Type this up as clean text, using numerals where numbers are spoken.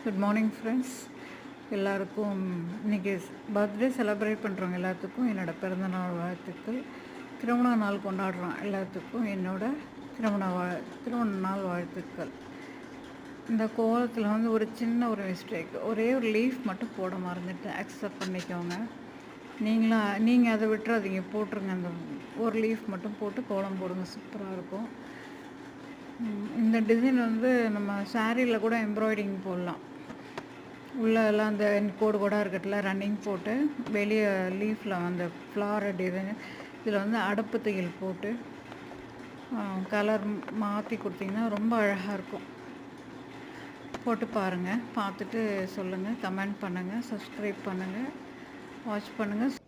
Good morning friends. எல்லாருக்கும் இன்றைக்கி birthday celebrate பண்ணுறவங்க எல்லாத்துக்கும் என்னோடய பிறந்தநாள் வாழ்த்துக்கள். திருமண நாள் கொண்டாடுறோம் எல்லாத்துக்கும் என்னோடய திருமண நாள் வாழ்த்துக்கள். இந்த கோலத்தில் வந்து ஒரு சின்ன ஒரு மிஸ்டேக், ஒரே ஒரு லீஃப் மட்டும் போட மறந்துட்டு அக்செப்ட் பண்ணிக்கோங்க. நீங்கள் அதை விட்டுறாதீங்க, போட்டுருங்க. அந்த ஒரு லீஃப் மட்டும் போட்டு கோலம் போடுங்க, சூப்பராக இருக்கும். இந்த டிசைன் வந்து நம்ம சாரியில் கூட எம்ப்ராய்டிங் போடலாம். உள்ளெல்லாம் அந்த கோடு கோடாக இருக்கட்டில் ரன்னிங் போட்டு வெளியே லீஃபில் அந்த ஃப்ளார் டிசைன் இதில் வந்து அடப்பு தையல் போட்டு கலர் மாற்றி கொடுத்தீங்கன்னா ரொம்ப அழகாக இருக்கும். போட்டு பாருங்கள், பார்த்துட்டு சொல்லுங்கள், கமெண்ட் பண்ணுங்கள், சப்ஸ்கிரைப் பண்ணுங்கள், வாட்ச் பண்ணுங்கள்.